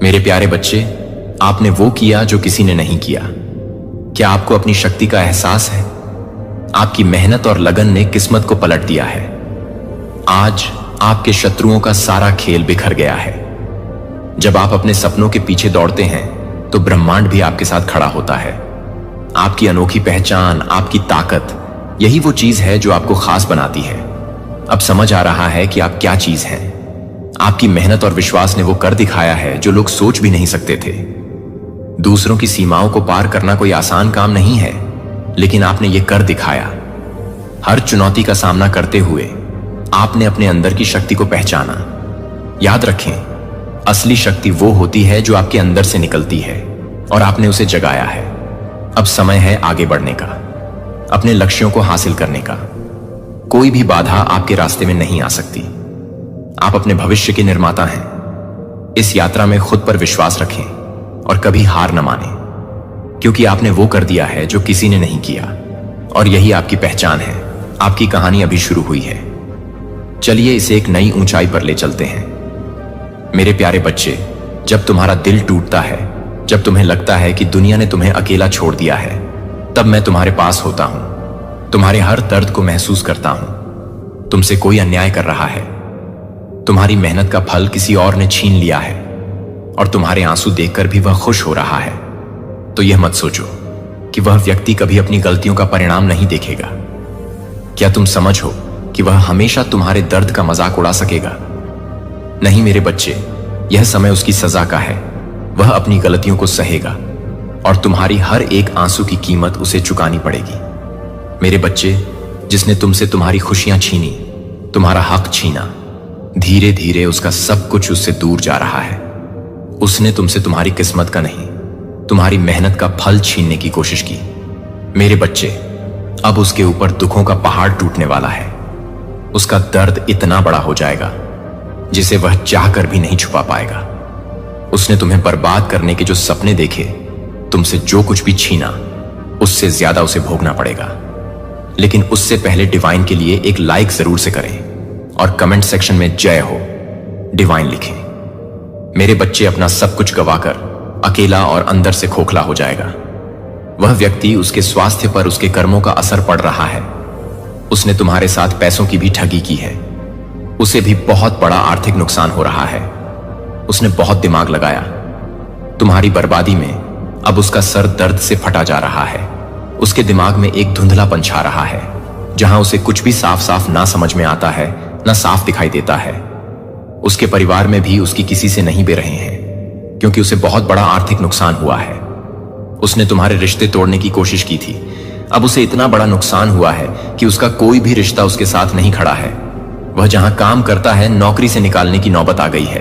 मेरे प्यारे बच्चे, आपने वो किया जो किसी ने नहीं किया। क्या आपको अपनी शक्ति का एहसास है? आपकी मेहनत और लगन ने किस्मत को पलट दिया है। आज आपके शत्रुओं का सारा खेल बिखर गया है। जब आप अपने सपनों के पीछे दौड़ते हैं तो ब्रह्मांड भी आपके साथ खड़ा होता है। आपकी अनोखी पहचान, आपकी ताकत, यही वो चीज है जो आपको खास बनाती है। अब समझ आ रहा है कि आप क्या चीज हैं। आपकी मेहनत और विश्वास ने वो कर दिखाया है जो लोग सोच भी नहीं सकते थे। दूसरों की सीमाओं को पार करना कोई आसान काम नहीं है, लेकिन आपने ये कर दिखाया। हर चुनौती का सामना करते हुए आपने अपने अंदर की शक्ति को पहचाना। याद रखें, असली शक्ति वो होती है जो आपके अंदर से निकलती है और आपने उसे जगाया है। अब समय है आगे बढ़ने का, अपने लक्ष्यों को हासिल करने का। कोई भी बाधा आपके रास्ते में नहीं आ सकती। आप अपने भविष्य के निर्माता हैं। इस यात्रा में खुद पर विश्वास रखें और कभी हार न मानें, क्योंकि आपने वो कर दिया है जो किसी ने नहीं किया, और यही आपकी पहचान है। आपकी कहानी अभी शुरू हुई है। चलिए इसे एक नई ऊंचाई पर ले चलते हैं। मेरे प्यारे बच्चे, जब तुम्हारा दिल टूटता है, जब तुम्हें लगता है कि दुनिया ने तुम्हें अकेला छोड़ दिया है, तब मैं तुम्हारे पास होता हूं। तुम्हारे हर दर्द को महसूस करता हूं। तुमसे कोई अन्याय कर रहा है, तुम्हारी मेहनत का फल किसी और ने छीन लिया है, और तुम्हारे आंसू देखकर भी वह खुश हो रहा है। तो यह मत सोचो कि वह व्यक्ति कभी अपनी गलतियों का परिणाम नहीं देखेगा। क्या तुम समझो कि वह हमेशा तुम्हारे दर्द का मजाक उड़ा सकेगा? नहीं मेरे बच्चे, यह समय उसकी सजा का है। वह अपनी गलतियों को सहेगा और तुम्हारी हर एक आंसू की कीमत उसे चुकानी पड़ेगी। मेरे बच्चे, जिसने तुमसे तुम्हारी खुशियां छीनी, तुम्हारा हक छीना, धीरे धीरे उसका सब कुछ उससे दूर जा रहा है। उसने तुमसे तुम्हारी किस्मत का नहीं, तुम्हारी मेहनत का फल छीनने की कोशिश की। मेरे बच्चे, अब उसके ऊपर दुखों का पहाड़ टूटने वाला है। उसका दर्द इतना बड़ा हो जाएगा जिसे वह चाहकर भी नहीं छुपा पाएगा। उसने तुम्हें बर्बाद करने के जो सपने देखे, तुमसे जो कुछ भी छीना, उससे ज्यादा उसे भोगना पड़ेगा। लेकिन उससे पहले डिवाइन के लिए एक लाइक जरूर से करें और कमेंट सेक्शन में जय हो डिवाइन लिखें। मेरे बच्चे, अपना सब कुछ गवाकर अकेला और अंदर से खोखला हो जाएगा। वह व्यक्ति, उसके स्वास्थ्य पर उसके कर्मों का असर पड़ रहा है। उसने तुम्हारे साथ पैसों की भी ठगी की है। उसे भी बहुत बड़ा आर्थिक नुकसान हो रहा है। उसने बहुत दिमाग लगाया। तुम्हारी बर्बादी में अब उसका सर दर्द से फटा जा रहा है। उसके दिमाग में एक धुंधलापन छा रहा है, जहां उसे कुछ भी साफ साफ ना समझ में आता है, ना साफ दिखाई देता है। उसके परिवार में भी उसकी किसी से नहीं बे रहे हैं, क्योंकि उसे बहुत बड़ा आर्थिक नुकसान हुआ है। उसने तुम्हारे रिश्ते तोड़ने की कोशिश की थी। अब उसे इतना बड़ा नुकसान हुआ है कि उसका कोई भी रिश्ता उसके साथ नहीं खड़ा है। वह जहां काम करता है, नौकरी से निकालने की नौबत आ गई है।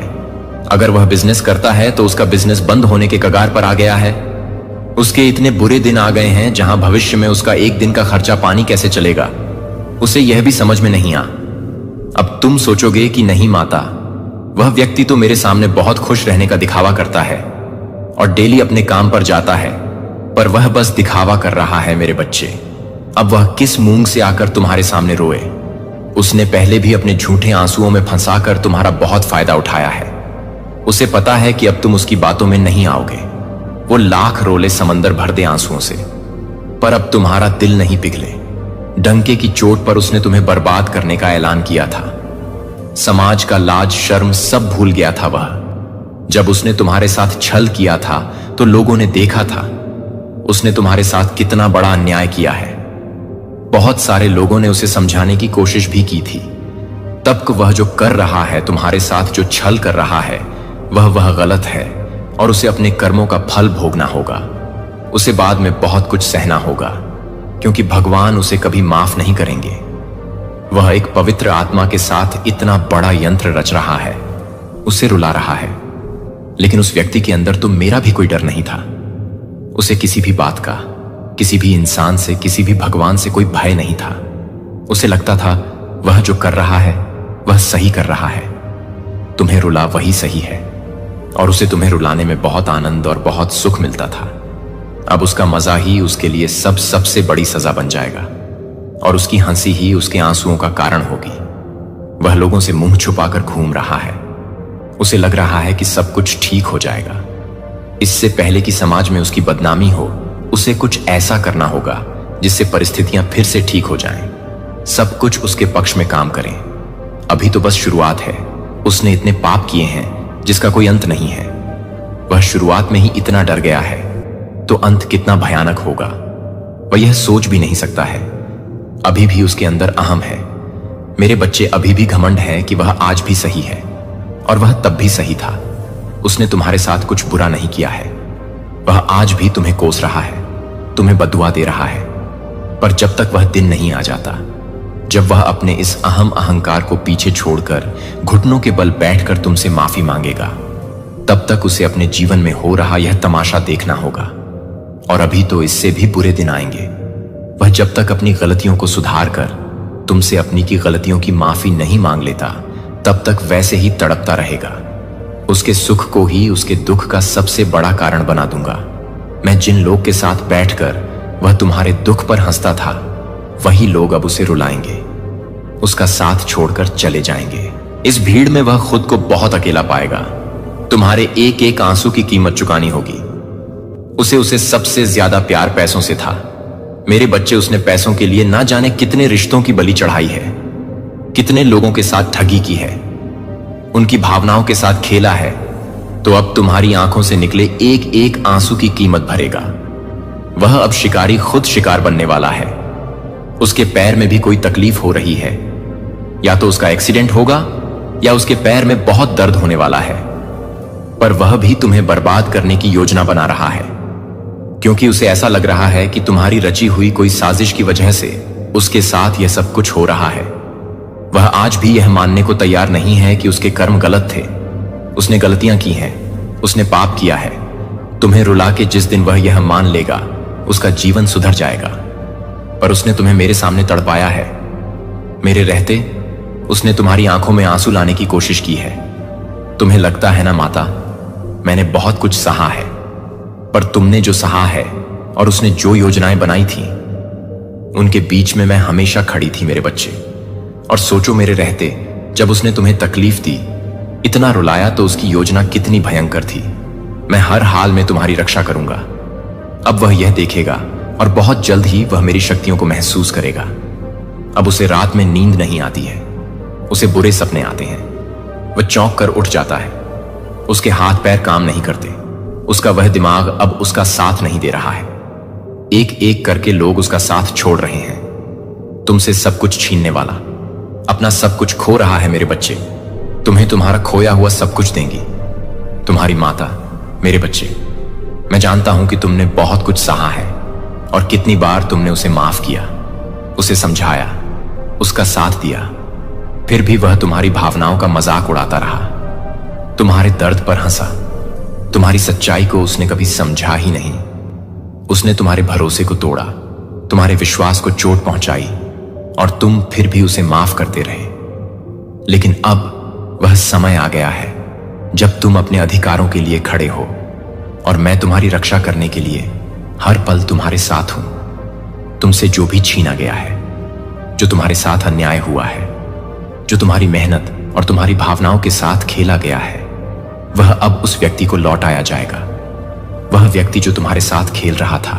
अगर वह बिजनेस करता है तो उसका बिजनेस बंद होने के कगार पर आ गया है। उसके इतने बुरे दिन आ गए हैं जहां भविष्य में उसका एक दिन का खर्चा पानी कैसे चलेगा, उसे यह भी समझ में नहीं आ। अब तुम सोचोगे कि नहीं माता, वह व्यक्ति तो मेरे सामने बहुत खुश रहने का दिखावा करता है और डेली अपने काम पर जाता है, पर वह बस दिखावा कर रहा है। मेरे बच्चे, अब वह किस मूंग से आकर तुम्हारे सामने रोए? उसने पहले भी अपने झूठे आंसुओं में फंसाकर तुम्हारा बहुत फायदा उठाया है। उसे पता है कि अब तुम उसकी बातों में नहीं आओगे। वो लाख रोले समंदर भर दे आंसुओं से, पर अब तुम्हारा दिल नहीं पिघले। डंके की चोट पर उसने तुम्हें बर्बाद करने का ऐलान किया था। समाज का लाज शर्म सब भूल गया था वह। जब उसने तुम्हारे साथ छल किया था तो लोगों ने देखा था उसने तुम्हारे साथ कितना बड़ा अन्याय किया है। बहुत सारे लोगों ने उसे समझाने की कोशिश भी की थी। तब वह जो कर रहा है, तुम्हारे साथ जो छल कर रहा है, वह गलत है और उसे अपने कर्मों का फल भोगना होगा। उसे बाद में बहुत कुछ सहना होगा, क्योंकि भगवान उसे कभी माफ नहीं करेंगे। वह एक पवित्र आत्मा के साथ इतना बड़ा यंत्र रच रहा है, उसे रुला रहा है। लेकिन उस व्यक्ति के अंदर तो मेरा भी कोई डर नहीं था। उसे किसी भी बात का, किसी भी इंसान से, किसी भी भगवान से कोई भय नहीं था। उसे लगता था वह जो कर रहा है वह सही कर रहा है। तुम्हें रुला वही सही है, और उसे तुम्हें रुलाने में बहुत आनंद और बहुत सुख मिलता था। अब उसका मजा ही उसके लिए सबसे बड़ी सजा बन जाएगा, और उसकी हंसी ही उसके आंसुओं का कारण होगी। वह लोगों से मुंह छुपाकर घूम रहा है, उसे लग रहा है कि सब कुछ ठीक हो जाएगा। इससे पहले कि समाज में उसकी बदनामी हो, उसे कुछ ऐसा करना होगा जिससे परिस्थितियां फिर से ठीक हो जाएं, सब कुछ उसके पक्ष में काम करें। अभी तो बस शुरुआत है। उसने इतने पाप किए हैं जिसका कोई अंत नहीं है। वह शुरुआत में ही इतना डर गया है तो अंत कितना भयानक होगा वह यह सोच भी नहीं सकता है। अभी भी उसके अंदर अहम है। मेरे बच्चे, अभी भी घमंड है कि वह आज भी सही है और वह तब भी सही था। उसने तुम्हारे साथ कुछ बुरा नहीं किया है। वह आज भी तुम्हें कोस रहा है, तुम्हें बद्दुआ दे रहा है। पर जब तक वह दिन नहीं आ जाता जब वह अपने इस अहम अहंकार को पीछे छोड़कर घुटनों के बल बैठकर तुमसे माफी मांगेगा, तब तक उसे अपने जीवन में हो रहा यह तमाशा देखना होगा। और अभी तो इससे भी बुरे दिन आएंगे। वह जब तक अपनी गलतियों को सुधार कर तुमसे अपनी की गलतियों की माफी नहीं मांग लेता, तब तक वैसे ही तड़पता रहेगा। उसके सुख को ही उसके दुख का सबसे बड़ा कारण बना दूंगा। मैं जिन लोग के साथ बैठकर वह तुम्हारे दुख पर हंसता था, वही लोग अब उसे रुलाएंगे, उसका साथ छोड़कर चले जाएंगे। इस भीड़ में वह खुद को बहुत अकेला पाएगा। तुम्हारे एक एक आंसू की कीमत चुकानी होगी। उसे सबसे ज्यादा प्यार पैसों से था। मेरे बच्चे, उसने पैसों के लिए ना जाने कितने रिश्तों की बलि चढ़ाई है, कितने लोगों के साथ ठगी की है, उनकी भावनाओं के साथ खेला है। तो अब तुम्हारी आंखों से निकले एक एक आंसू की कीमत भरेगा। वह अब शिकारी खुद शिकार बनने वाला है। उसके पैर में भी कोई तकलीफ हो रही है, या तो उसका एक्सीडेंट होगा या उसके पैर में बहुत दर्द होने वाला है। पर वह भी तुम्हें बर्बाद करने की योजना बना रहा है, क्योंकि उसे ऐसा लग रहा है कि तुम्हारी रची हुई कोई साजिश की वजह से उसके साथ यह सब कुछ हो रहा है। वह आज भी यह मानने को तैयार नहीं है कि उसके कर्म गलत थे। उसने गलतियां की हैं, उसने पाप किया है। तुम्हें रुला के जिस दिन वह यह मान लेगा, उसका जीवन सुधर जाएगा। पर उसने तुम्हें मेरे सामने तड़पाया है। मेरे रहते उसने तुम्हारी आंखों में आंसू लाने की कोशिश की है। तुम्हें लगता है ना माता, मैंने बहुत कुछ सहा है, पर तुमने जो सहा है और उसने जो योजनाएं बनाई थी, उनके बीच में मैं हमेशा खड़ी थी मेरे बच्चे। और सोचो मेरे रहते, जब उसने तुम्हें तकलीफ दी, इतना रुलाया, तो उसकी योजना कितनी भयंकर थी। मैं हर हाल में तुम्हारी रक्षा करूंगा। अब वह यह देखेगा और बहुत जल्द ही वह मेरी शक्तियों को महसूस करेगा। अब उसे रात में नींद नहीं आती है, उसे बुरे सपने आते हैं। वह चौंक कर उठ जाता है। उसके हाथ पैर काम नहीं करते। उसका वह दिमाग अब उसका साथ नहीं दे रहा है। एक एक करके लोग उसका साथ छोड़ रहे हैं। तुमसे सब कुछ छीनने वाला, अपना सब कुछ खो रहा है मेरे बच्चे। तुम्हें तुम्हारा खोया हुआ सब कुछ देंगी तुम्हारी माता। मेरे बच्चे, मैं जानता हूं कि तुमने बहुत कुछ सहा है और कितनी बार तुमने उसे माफ किया, उसे समझाया, उसका साथ दिया। फिर भी वह तुम्हारी भावनाओं का मजाक उड़ाता रहा, तुम्हारे दर्द पर हंसा। तुम्हारी सच्चाई को उसने कभी समझा ही नहीं। उसने तुम्हारे भरोसे को तोड़ा, तुम्हारे विश्वास को चोट पहुंचाई, और तुम फिर भी उसे माफ करते रहे। लेकिन अब वह समय आ गया है जब तुम अपने अधिकारों के लिए खड़े हो, और मैं तुम्हारी रक्षा करने के लिए हर पल तुम्हारे साथ हूं। तुमसे जो भी छीना गया है, जो तुम्हारे साथ अन्याय हुआ है, जो तुम्हारी मेहनत और तुम्हारी भावनाओं के साथ खेला गया है, वह अब उस व्यक्ति को लौटाया जाएगा। वह व्यक्ति जो तुम्हारे साथ खेल रहा था,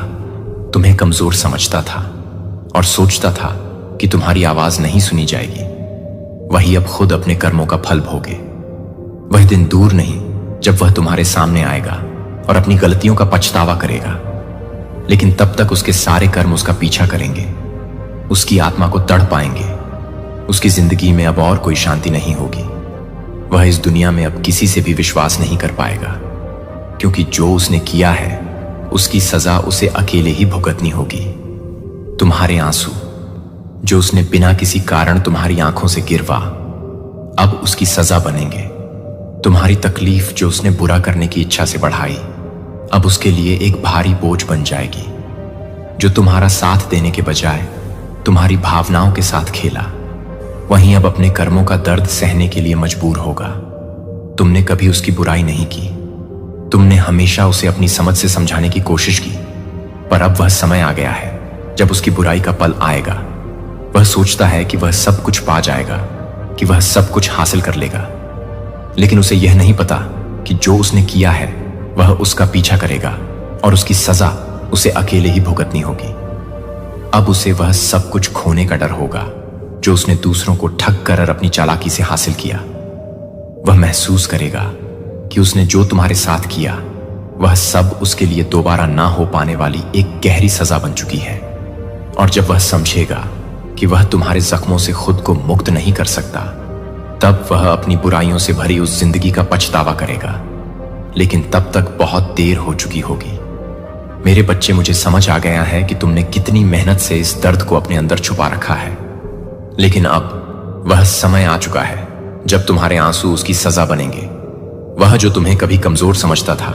तुम्हें कमजोर समझता था और सोचता था कि तुम्हारी आवाज नहीं सुनी जाएगी, वही अब खुद अपने कर्मों का फल भोगे। वह दिन दूर नहीं जब वह तुम्हारे सामने आएगा और अपनी गलतियों का पछतावा करेगा। लेकिन तब तक उसके सारे कर्म उसका पीछा करेंगे, उसकी आत्मा को तड़ पाएंगे। उसकी जिंदगी में अब और कोई शांति नहीं होगी। वह इस दुनिया में अब किसी से भी विश्वास नहीं कर पाएगा, क्योंकि जो उसने किया है उसकी सजा उसे अकेले ही भुगतनी होगी। तुम्हारे आंसू जो उसने बिना किसी कारण तुम्हारी आंखों से गिरवा, अब उसकी सजा बनेंगे। तुम्हारी तकलीफ जो उसने बुरा करने की इच्छा से बढ़ाई, अब उसके लिए एक भारी बोझ बन जाएगी। जो तुम्हारा साथ देने के बजाय तुम्हारी भावनाओं के साथ खेला, वहीं अब अपने कर्मों का दर्द सहने के लिए मजबूर होगा। तुमने कभी उसकी बुराई नहीं की। तुमने हमेशा उसे अपनी समझ से समझाने की कोशिश की, पर अब वह समय आ गया है जब उसकी बुराई का पल आएगा। वह सोचता है कि वह सब कुछ पा जाएगा, कि वह सब कुछ हासिल कर लेगा। लेकिन उसे यह नहीं पता कि जो उसने किया है वह उसका पीछा करेगा और उसकी सजा उसे अकेले ही भुगतनी होगी। अब उसे वह सब कुछ खोने का डर होगा जो उसने दूसरों को ठग कर अपनी चालाकी से हासिल किया। वह महसूस करेगा कि उसने जो तुम्हारे साथ किया वह सब उसके लिए दोबारा ना हो पाने वाली एक गहरी सजा बन चुकी है। और जब वह समझेगा कि वह तुम्हारे जख्मों से खुद को मुक्त नहीं कर सकता, तब वह अपनी बुराइयों से भरी उस जिंदगी का पछतावा करेगा। लेकिन तब तक बहुत देर हो चुकी होगी। मेरे बच्चे, मुझे समझ आ गया है कि तुमने कितनी मेहनत से इस दर्द को अपने अंदर छुपा रखा है, लेकिन अब वह समय आ चुका है जब तुम्हारे आंसू उसकी सजा बनेंगे। वह जो तुम्हें कभी कमजोर समझता था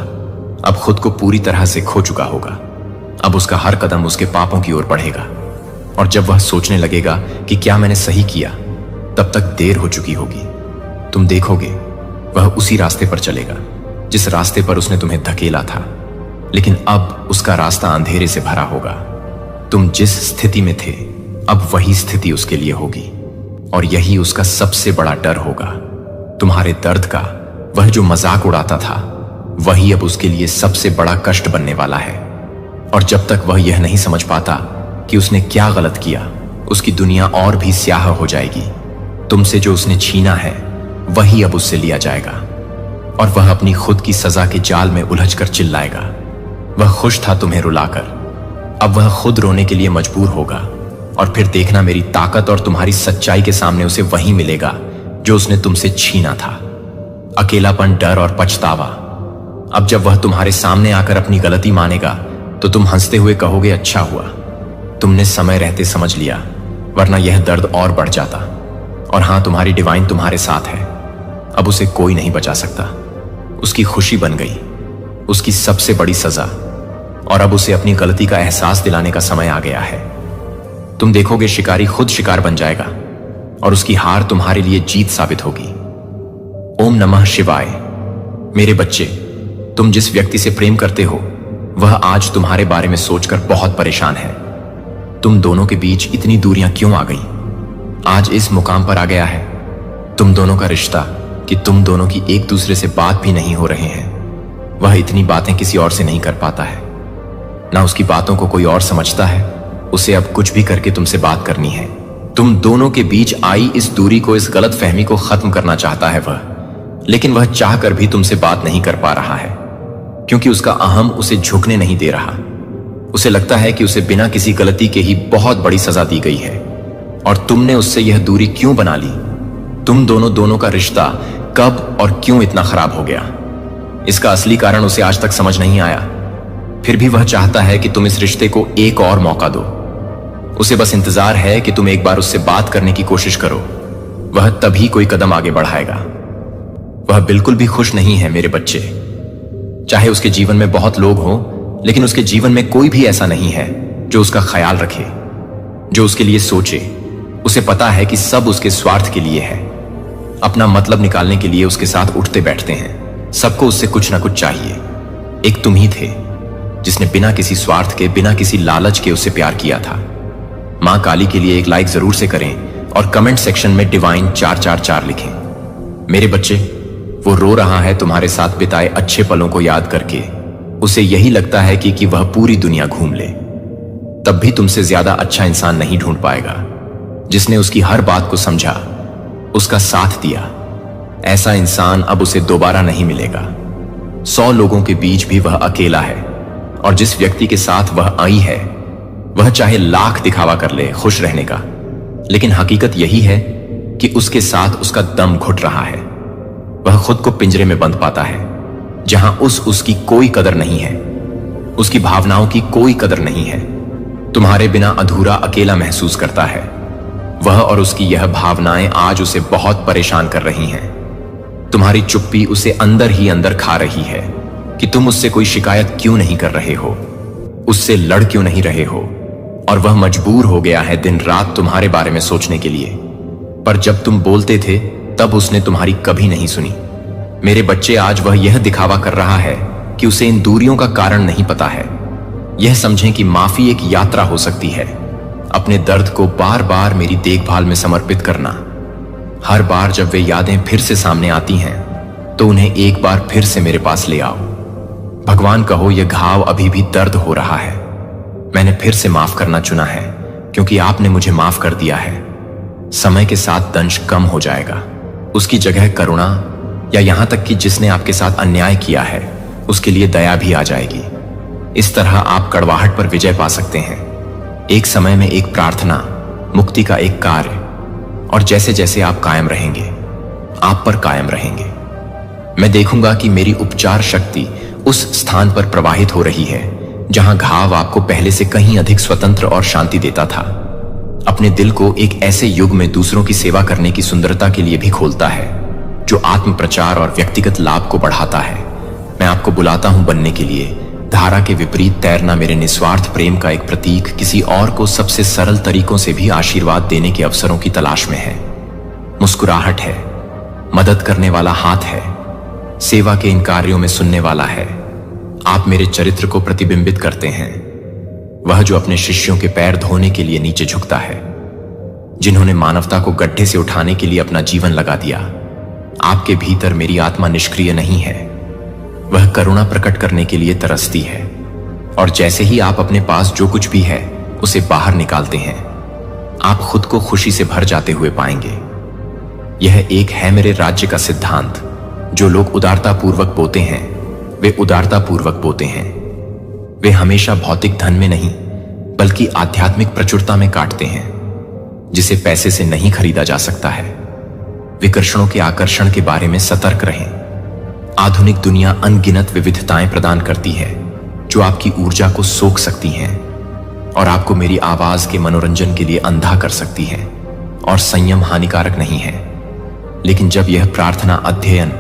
अब खुद को पूरी तरह से खो चुका होगा। अब उसका हर कदम उसके पापों की ओर बढ़ेगा, और जब वह सोचने लगेगा कि क्या मैंने सही किया, तब तक देर हो चुकी होगी। तुम देखोगे वह उसी रास्ते पर चलेगा जिस रास्ते पर उसने तुम्हें धकेला था, लेकिन अब उसका रास्ता अंधेरे से भरा होगा। तुम जिस स्थिति में थे अब वही स्थिति उसके लिए होगी, और यही उसका सबसे बड़ा डर होगा। तुम्हारे दर्द का वह जो मजाक उड़ाता था वही अब उसके लिए सबसे बड़ा कष्ट बनने वाला है। और जब तक वह यह नहीं समझ पाता कि उसने क्या गलत किया, उसकी दुनिया और भी स्याह हो जाएगी। तुमसे जो उसने छीना है वही अब उससे लिया जाएगा, और वह अपनी खुद की सजा के जाल में उलझकर चिल्लाएगा। वह खुश था तुम्हें रुलाकर, अब वह खुद रोने के लिए मजबूर होगा, और फिर देखना मेरी ताकत और तुम्हारी सच्चाई के सामने उसे वही मिलेगा जो उसने तुमसे छीना था। अकेलापन, डर और पछतावा। अब जब वह तुम्हारे सामने आकर अपनी गलती मानेगा तो तुम हंसते हुए कहोगे, अच्छा हुआ तुमने समय रहते समझ लिया, वरना यह दर्द और बढ़ जाता। और हां, तुम्हारी डिवाइन तुम्हारे साथ है, अब उसे कोई नहीं बचा सकता। उसकी खुशी बन गई उसकी सबसे बड़ी सजा, और अब उसे अपनी गलती का एहसास दिलाने का समय आ गया है। तुम देखोगे शिकारी खुद शिकार बन जाएगा, और उसकी हार तुम्हारे लिए जीत साबित होगी। ओम नमः शिवाय। मेरे बच्चे, तुम जिस व्यक्ति से प्रेम करते हो वह आज तुम्हारे बारे में सोचकर बहुत परेशान है। तुम दोनों के बीच इतनी दूरियां क्यों आ गई? आज इस मुकाम पर आ गया है तुम दोनों का रिश्ता कि तुम दोनों की एक दूसरे से बात भी नहीं हो रहे हैं। वह इतनी बातें किसी और से नहीं कर पाता है, ना उसकी बातों को कोई और समझता है। उसे अब कुछ भी करके तुमसे बात करनी है। तुम दोनों के बीच आई इस दूरी को, इस गलत फहमी को खत्म करना चाहता है वह, लेकिन वह चाहकर भी तुमसे बात नहीं कर पा रहा है, क्योंकि उसका अहम उसे झुकने नहीं दे रहा। उसे लगता है कि उसे बिना किसी गलती के ही बहुत बड़ी सजा दी गई है, और तुमने उससे यह दूरी क्यों बना ली? तुम दोनों का रिश्ता कब और क्यों इतना खराब हो गया? इसका असली कारण उसे आज तक समझ नहीं आया। फिर भी वह चाहता है कि तुम इस रिश्ते को एक और मौका दो। उसे बस इंतजार है कि तुम एक बार उससे बात करने की कोशिश करो, वह तभी कोई कदम आगे बढ़ाएगा। वह बिल्कुल भी खुश नहीं है मेरे बच्चे। चाहे उसके जीवन में बहुत लोग हों, लेकिन उसके जीवन में कोई भी ऐसा नहीं है जो उसका ख्याल रखे, जो उसके लिए सोचे। उसे पता है कि सब उसके स्वार्थ के लिए है, अपना मतलब निकालने के लिए उसके साथ उठते बैठते हैं। सबको उससे कुछ ना कुछ चाहिए। एक तुम ही थे जिसने बिना किसी स्वार्थ के, बिना किसी लालच के उससे प्यार किया था। मां काली के लिए एक लाइक जरूर से करें और कमेंट सेक्शन में डिवाइन 444 लिखें। मेरे बच्चे, वो रो रहा है तुम्हारे साथ बिताए अच्छे पलों को याद करके। उसे यही लगता है कि वह पूरी दुनिया घूम ले, तब भी तुमसे ज्यादा अच्छा इंसान नहीं ढूंढ पाएगा जिसने उसकी हर बात को समझा, उसका साथ दिया। ऐसा इंसान अब उसे दोबारा नहीं मिलेगा। 100 लोगों के बीच भी वह अकेला है, और जिस व्यक्ति के साथ वह आई है वह चाहे लाख दिखावा कर ले खुश रहने का, लेकिन हकीकत यही है कि उसके साथ उसका दम घुट रहा है। वह खुद को पिंजरे में बंद पाता है जहां उसकी कोई कदर नहीं है, उसकी भावनाओं की कोई कदर नहीं है। तुम्हारे बिना अधूरा, अकेला महसूस करता है वह, और उसकी यह भावनाएं आज उसे बहुत परेशान कर रही हैं। तुम्हारी चुप्पी उसे अंदर ही अंदर खा रही है कि तुम उससे कोई शिकायत क्यों नहीं कर रहे हो, उससे लड़ क्यों नहीं रहे हो, और वह मजबूर हो गया है दिन रात तुम्हारे बारे में सोचने के लिए। पर जब तुम बोलते थे तब उसने तुम्हारी कभी नहीं सुनी। मेरे बच्चे, आज वह यह दिखावा कर रहा है कि उसे इन दूरियों का कारण नहीं पता है। यह समझें कि माफी एक यात्रा हो सकती है। अपने दर्द को बार बार मेरी देखभाल में समर्पित करना। हर बार जब वे यादें फिर से सामने आती हैं तो उन्हें एक बार फिर से मेरे पास ले आओ। भगवान कहो यह घाव अभी भी दर्द हो रहा है। मैंने फिर से माफ करना चुना है क्योंकि आपने मुझे माफ कर दिया है। समय के साथ दंश कम हो जाएगा, उसकी जगह करुणा, या यहां तक कि जिसने आपके साथ अन्याय किया है उसके लिए दया भी आ जाएगी। इस तरह आप कड़वाहट पर विजय पा सकते हैं। एक समय में एक प्रार्थना, मुक्ति का एक कार्य, और जैसे जैसे आप कायम रहेंगे, आप पर कायम रहेंगे, मैं देखूंगा कि मेरी उपचार शक्ति उस स्थान पर प्रवाहित हो रही है जहां घाव आपको पहले से कहीं अधिक स्वतंत्र और शांति देता था। अपने दिल को एक ऐसे युग में दूसरों की सेवा करने की सुंदरता के लिए भी खोलता है जो आत्म प्रचार और व्यक्तिगत लाभ को बढ़ाता है। मैं आपको बुलाता हूं बनने के लिए धारा के विपरीत तैरना, मेरे निस्वार्थ प्रेम का एक प्रतीक, किसी और को सबसे सरल तरीकों से भी आशीर्वाद देने के अवसरों की तलाश में है। मुस्कुराहट है, मदद करने वाला हाथ है, सेवा के इन कार्यों में सुनने वाला है। आप मेरे चरित्र को प्रतिबिंबित करते हैं, वह जो अपने शिष्यों के पैर धोने के लिए नीचे झुकता है, जिन्होंने मानवता को गड्ढे से उठाने के लिए अपना जीवन लगा दिया। आपके भीतर मेरी आत्मा निष्क्रिय नहीं है, वह करुणा प्रकट करने के लिए तरसती है, और जैसे ही आप अपने पास जो कुछ भी है उसे बाहर निकालते हैं, आप खुद को खुशी से भर जाते हुए पाएंगे। यह एक है मेरे राज्य का सिद्धांत। जो लोग उदारता पूर्वक बोते हैं वे उदारता पूर्वक बोते हैं। वे हमेशा भौतिक धन में नहीं बल्कि आध्यात्मिक प्रचुरता में काटते हैं, जिसे पैसे से नहीं खरीदा जा सकता है। विकर्षणों के आकर्षण के बारे में सतर्क रहें। आधुनिक दुनिया अनगिनत विविधताएं प्रदान करती है जो आपकी ऊर्जा को सोख सकती हैं और आपको मेरी आवाज के मनोरंजन के लिए अंधा कर सकती हैं, और संयम हानिकारक नहीं है। लेकिन जब यह प्रार्थना, अध्ययन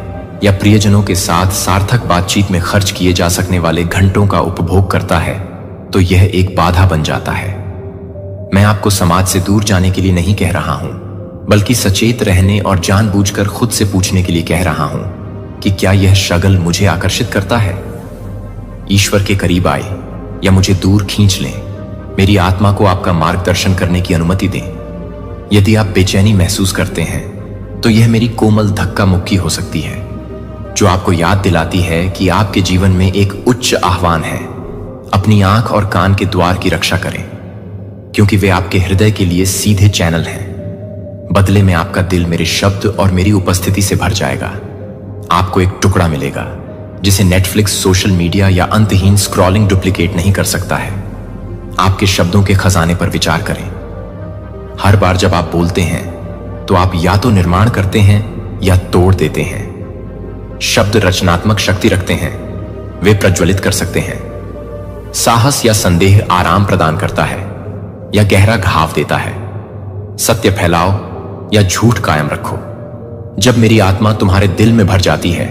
या प्रियजनों के साथ सार्थक बातचीत में खर्च किए जा सकने वाले घंटों का उपभोग करता है तो यह एक बाधा बन जाता है। मैं आपको समाज से दूर जाने के लिए नहीं कह रहा हूं, बल्कि सचेत रहने और जानबूझकर खुद से पूछने के लिए कह रहा हूं कि क्या यह शगल मुझे आकर्षित करता है। ईश्वर के करीब आए या मुझे दूर खींच लें, मेरी आत्मा को आपका मार्गदर्शन करने की अनुमति दें। यदि आप बेचैनी महसूस करते हैं तो यह मेरी कोमल धक्का मुक्की हो सकती है, जो आपको याद दिलाती है कि आपके जीवन में एक उच्च आह्वान है। अपनी आंख और कान के द्वार की रक्षा करें, क्योंकि वे आपके हृदय के लिए सीधे चैनल हैं। बदले में आपका दिल मेरे शब्द और मेरी उपस्थिति से भर जाएगा। आपको एक टुकड़ा मिलेगा जिसे नेटफ्लिक्स, सोशल मीडिया या अंतहीन स्क्रॉलिंग डुप्लीकेट नहीं कर सकता है। आपके शब्दों के खजाने पर विचार करें। हर बार जब आप बोलते हैं तो आप या तो निर्माण करते हैं या तोड़ देते हैं। शब्द रचनात्मक शक्ति रखते हैं, वे प्रज्वलित कर सकते हैं। साहस या संदेह आराम प्रदान करता है या गहरा घाव देता है। सत्य फैलाओ या झूठ कायम रखो। जब मेरी आत्मा तुम्हारे दिल में भर जाती है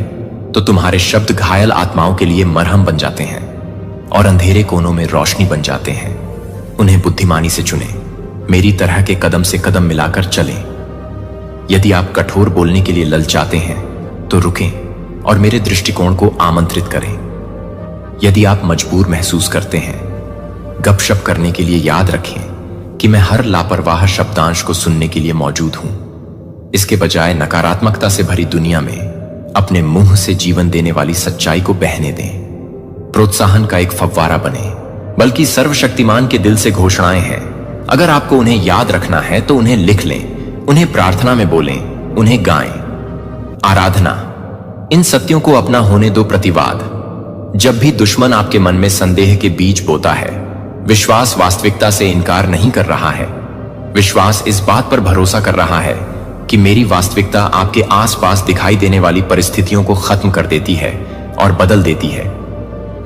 तो तुम्हारे शब्द घायल आत्माओं के लिए मरहम बन जाते हैं और अंधेरे कोनों में रोशनी बन जाते हैं। उन्हें बुद्धिमानी से चुनें, मेरी तरह के कदम से कदम मिलाकर चलें। यदि आप कठोर बोलने के लिए ललचाते हैं तो रुकें और मेरे दृष्टिकोण को आमंत्रित करें। यदि आप मजबूर महसूस करते हैं गपशप करने के लिए, याद रखें कि मैं हर लापरवाह शब्दांश को सुनने के लिए मौजूद हूं। इसके बजाय नकारात्मकता से भरी दुनिया में अपने मुंह से जीवन देने वाली सच्चाई को बहने दें। प्रोत्साहन का एक फव्वारा बने, बल्कि सर्वशक्तिमान के दिल से घोषणाएं हैं। अगर आपको उन्हें याद रखना है तो उन्हें लिख लें, उन्हें प्रार्थना में बोलें, उन्हें गाएं। आराधना, इन सत्यों को अपना होने दो। प्रतिवाद, जब भी दुश्मन आपके मन में संदेह के बीज बोता है, विश्वास वास्तविकता से इनकार नहीं कर रहा है। विश्वास इस बात पर भरोसा कर रहा है कि मेरी वास्तविकता आपके आसपास दिखाई देने वाली परिस्थितियों को खत्म कर देती है और बदल देती है।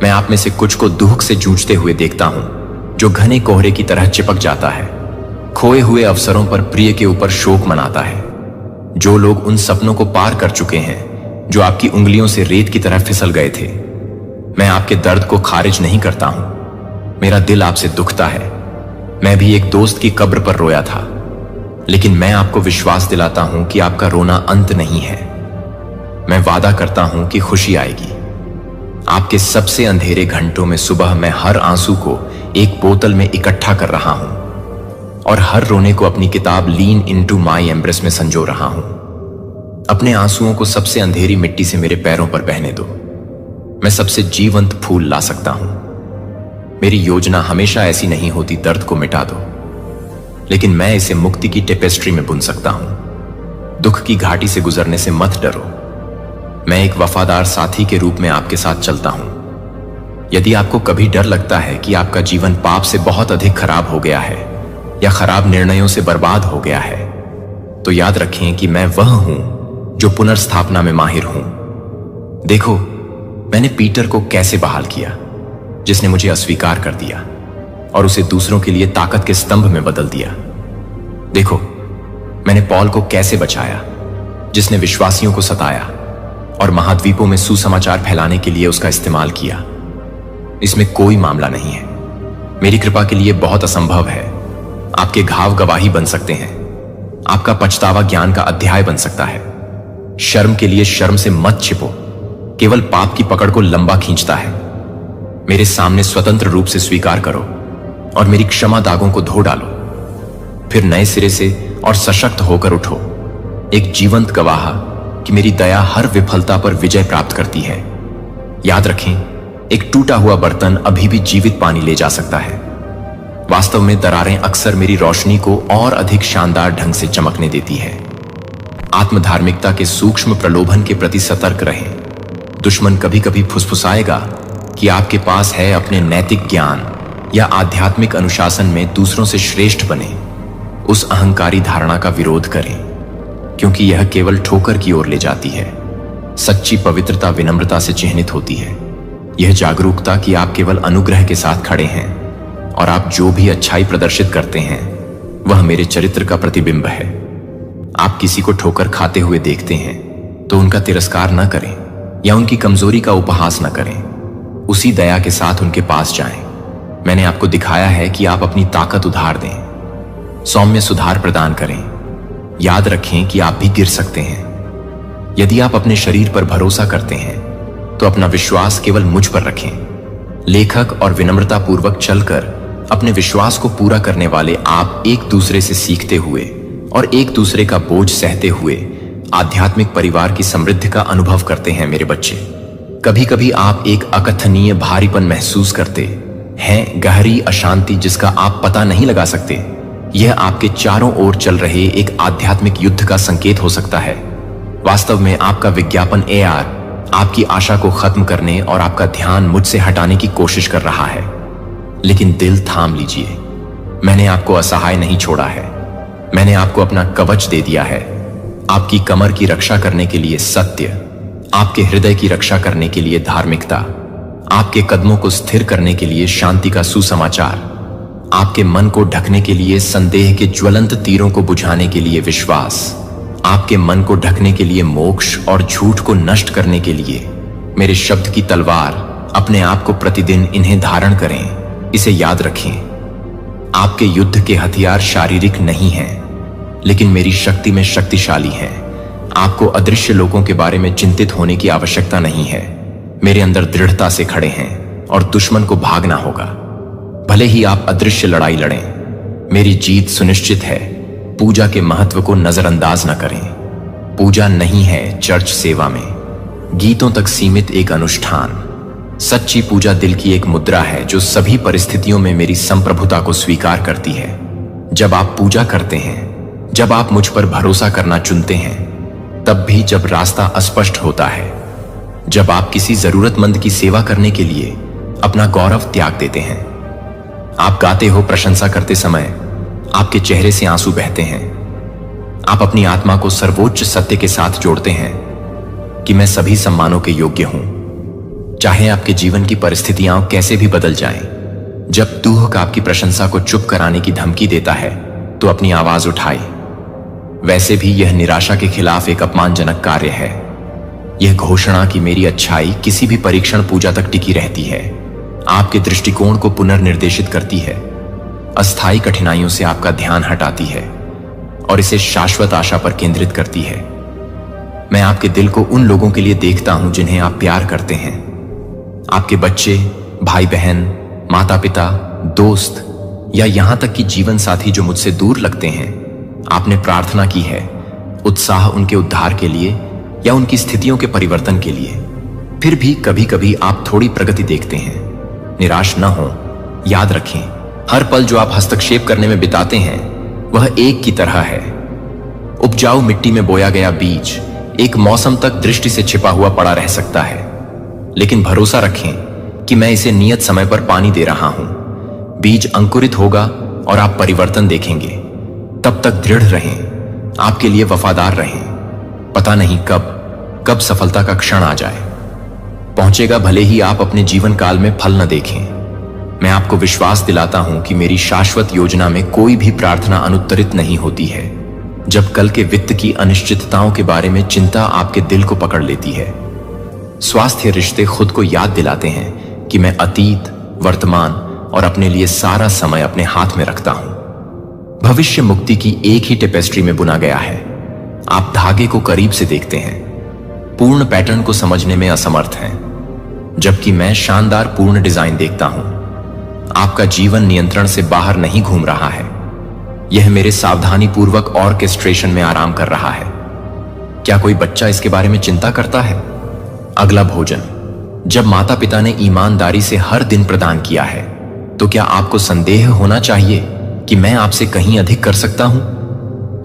मैं आप में से कुछ को दुख से जूझते हुए देखता हूं, जो घने कोहरे की तरह चिपक जाता है, खोए हुए अवसरों पर प्रिय के ऊपर शोक मनाता है। जो लोग उन सपनों को पार कर चुके हैं जो आपकी उंगलियों से रेत की तरह फिसल गए थे। मैं आपके दर्द को खारिज नहीं करता हूं, मेरा दिल आपसे दुखता है। मैं भी एक दोस्त की कब्र पर रोया था, लेकिन मैं आपको विश्वास दिलाता हूं कि आपका रोना अंत नहीं है। मैं वादा करता हूं कि खुशी आएगी। आपके सबसे अंधेरे घंटों में सुबह मैं हर आंसू को एक बोतल में इकट्ठा कर रहा हूं और हर रोने को अपनी किताब लीन इनटू माय एम्ब्रेस में संजो रहा हूं। अपने आंसुओं को सबसे अंधेरी मिट्टी से मेरे पैरों पर बहने दो। मैं सबसे जीवंत फूल ला सकता हूं। मेरी योजना हमेशा ऐसी नहीं होती, दर्द को मिटा दो, लेकिन मैं इसे मुक्ति की टेपेस्ट्री में बुन सकता हूं। दुख की घाटी से गुजरने से मत डरो। मैं एक वफादार साथी के रूप में आपके साथ चलता हूं। यदि आपको कभी डर लगता है कि आपका जीवन पाप से बहुत अधिक खराब हो गया है या खराब निर्णयों से बर्बाद हो गया है, तो याद रखें कि मैं वह हूं जो पुनर्स्थापना में माहिर हूं। देखो, मैंने पीटर को कैसे बहाल किया, जिसने मुझे अस्वीकार कर दिया और उसे दूसरों के लिए ताकत के स्तंभ में बदल दिया। देखो, मैंने पॉल को कैसे बचाया, जिसने विश्वासियों को सताया और महाद्वीपों में सुसमाचार फैलाने के लिए उसका इस्तेमाल किया। इसमें कोई मामला नहीं है। मेरी कृपा के लिए बहुत असंभव है। आपके घाव गवाही बन सकते हैं। आपका पछतावा ज्ञान का अध्याय बन सकता है। शर्म के लिए शर्म से मत छिपो, केवल पाप की पकड़ को लंबा खींचता है। मेरे सामने स्वतंत्र रूप से स्वीकार करो और मेरी क्षमा दागों को धो डालो। फिर नए सिरे से और सशक्त होकर उठो, एक जीवंत गवाह कि मेरी दया हर विफलता पर विजय प्राप्त करती है। याद रखें, एक टूटा हुआ बर्तन अभी भी जीवित पानी ले जा सकता है। वास्तव में दरारें अक्सर मेरी रोशनी को और अधिक शानदार ढंग से चमकने देती है। आत्मधार्मिकता के सूक्ष्म प्रलोभन के प्रति सतर्क रहें। दुश्मन कभी कभी फुसफुसाएगा कि आपके पास है अपने नैतिक ज्ञान या आध्यात्मिक अनुशासन में दूसरों से श्रेष्ठ बने। उस अहंकारी धारणा का विरोध करें, क्योंकि यह केवल ठोकर की ओर ले जाती है। सच्ची पवित्रता विनम्रता से चिह्नित होती है। यह जागरूकता कि आप केवल अनुग्रह के साथ खड़े हैं और आप जो भी अच्छाई प्रदर्शित करते हैं वह मेरे चरित्र का प्रतिबिंब है। आप किसी को ठोकर खाते हुए देखते हैं तो उनका तिरस्कार न करें या उनकी कमजोरी का उपहास न करें। उसी दया के साथ उनके पास जाएं। मैंने आपको दिखाया है कि आप अपनी ताकत उधार दें, सौम्य सुधार प्रदान करें। याद रखें कि आप भी गिर सकते हैं। यदि आप अपने शरीर पर भरोसा करते हैं तो अपना विश्वास केवल मुझ पर रखें। लेखक और विनम्रता पूर्वक चलकर अपने विश्वास को पूरा करने वाले आप एक दूसरे से सीखते हुए और एक दूसरे का बोझ सहते हुए आध्यात्मिक परिवार की समृद्धि का अनुभव करते हैं। मेरे बच्चे, कभी कभी आप एक अकथनीय भारीपन महसूस करते हैं, गहरी अशांति जिसका आप पता नहीं लगा सकते। यह आपके चारों ओर चल रहे एक आध्यात्मिक युद्ध का संकेत हो सकता है। वास्तव में आपका विज्ञापन AR आपकी आशा को खत्म करने और आपका ध्यान मुझसे हटाने की कोशिश कर रहा है। लेकिन दिल थाम लीजिए, मैंने आपको असहाय नहीं छोड़ा है। मैंने आपको अपना कवच दे दिया है। आपकी कमर की रक्षा करने के लिए सत्य, आपके हृदय की रक्षा करने के लिए धार्मिकता, आपके कदमों को स्थिर करने के लिए शांति का सुसमाचार, आपके मन को ढकने के लिए संदेह के ज्वलंत तीरों को बुझाने के लिए विश्वास, आपके मन को ढकने के लिए मोक्ष और झूठ को नष्ट करने के लिए मेरे शब्द की तलवार। अपने आप को प्रतिदिन इन्हें धारण करें। इसे याद रखें, आपके युद्ध के हथियार शारीरिक नहीं हैं, लेकिन मेरी शक्ति में शक्तिशाली हैं। आपको अदृश्य लोगों के बारे में चिंतित होने की आवश्यकता नहीं है। मेरे अंदर दृढ़ता से खड़े हैं और दुश्मन को भागना होगा। भले ही आप अदृश्य लड़ाई लड़ें, मेरी जीत सुनिश्चित है। पूजा के महत्व को नजरअंदाज न करें। पूजा नहीं है चर्च सेवा में, गीतों तक सीमित एक अनुष्ठान। सच्ची पूजा दिल की एक मुद्रा है जो सभी परिस्थितियों में मेरी संप्रभुता को स्वीकार करती है। जब आप पूजा करते हैं, जब आप मुझ पर भरोसा करना चुनते हैं, तब भी जब रास्ता अस्पष्ट होता है, जब आप किसी जरूरतमंद की सेवा करने के लिए अपना गौरव त्याग देते हैं, आप गाते हो प्रशंसा करते समय आपके चेहरे से आंसू बहते हैं। आप अपनी आत्मा को सर्वोच्च सत्य के साथ जोड़ते हैं कि मैं सभी सम्मानों के योग्य हूं, चाहे आपके जीवन की परिस्थितियां कैसे भी बदल जाएं। जब दुख आपकी प्रशंसा को चुप कराने की धमकी देता है तो अपनी आवाज उठाए। वैसे भी यह निराशा के खिलाफ एक अपमानजनक कार्य है। यह घोषणा कि मेरी अच्छाई किसी भी परीक्षण पूजा तक टिकी रहती है, आपके दृष्टिकोण को पुनर्निर्देशित करती है, अस्थायी कठिनाइयों से आपका ध्यान हटाती है और इसे शाश्वत आशा पर केंद्रित करती है। मैं आपके दिल को उन लोगों के लिए देखता हूं जिन्हें आप प्यार करते हैं। आपके बच्चे, भाई बहन, माता पिता, दोस्त या यहां तक कि जीवन साथी जो मुझसे दूर लगते हैं। आपने प्रार्थना की है उत्साह उनके उद्धार के लिए या उनकी स्थितियों के परिवर्तन के लिए। फिर भी कभी कभी आप थोड़ी प्रगति देखते हैं। निराश न हो, याद रखें, हर पल जो आप हस्तक्षेप करने में बिताते हैं वह एक की तरह है। उपजाऊ मिट्टी में बोया गया बीज एक मौसम तक दृष्टि से छिपा हुआ पड़ा रह सकता है, लेकिन भरोसा रखें कि मैं इसे नियत समय पर पानी दे रहा हूं। बीज अंकुरित होगा और आप परिवर्तन देखेंगे। तब तक दृढ़ रहें, आपके लिए वफादार रहें। पता नहीं कब सफलता का क्षण आ जाए। पहुंचेगा, भले ही आप अपने जीवन काल में फल न देखें। मैं आपको विश्वास दिलाता हूं कि मेरी शाश्वत योजना में कोई भी प्रार्थना अनुत्तरित नहीं होती है। जब कल के वित्त की अनिश्चितताओं के बारे में चिंता आपके दिल को पकड़ लेती है, स्वास्थ्य रिश्ते खुद को याद दिलाते हैं कि मैं अतीत, वर्तमान और अपने लिए सारा समय अपने हाथ में रखता हूं। भविष्य मुक्ति की एक ही टेपेस्ट्री में बुना गया है। आप धागे को करीब से देखते हैं, पूर्ण पैटर्न को समझने में असमर्थ हैं, जबकि मैं शानदार पूर्ण डिजाइन देखता हूं। आपका जीवन नियंत्रण से बाहर नहीं घूम रहा है, यह मेरे सावधानीपूर्वक ऑर्केस्ट्रेशन में आराम कर रहा है। क्या कोई बच्चा इसके बारे में चिंता करता है? अगला भोजन जब माता पिता ने ईमानदारी से हर दिन प्रदान किया है, तो क्या आपको संदेह होना चाहिए कि मैं आपसे कहीं अधिक कर सकता हूं?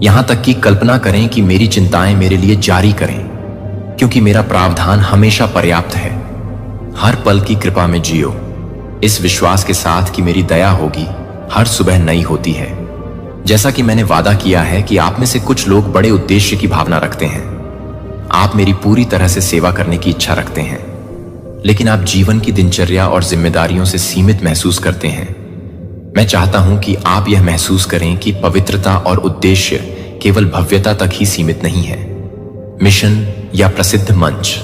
यहां तक कि कल्पना करें कि मेरी चिंताएं मेरे लिए जारी करें, क्योंकि मेरा प्रावधान हमेशा पर्याप्त है। हर पल की कृपा में जियो, इस विश्वास के साथ कि मेरी दया होगी हर सुबह नई होती है। जैसा कि मैंने वादा किया है कि आप में से कुछ लोग बड़े उद्देश्य की भावना रखते हैं। आप मेरी पूरी तरह से सेवा करने की इच्छा रखते हैं, लेकिन आप जीवन की दिनचर्या और जिम्मेदारियों से सीमित महसूस करते हैं। मैं चाहता हूं कि आप यह महसूस करें कि पवित्रता और उद्देश्य केवल भव्यता तक ही सीमित नहीं है, मिशन या प्रसिद्ध मंच।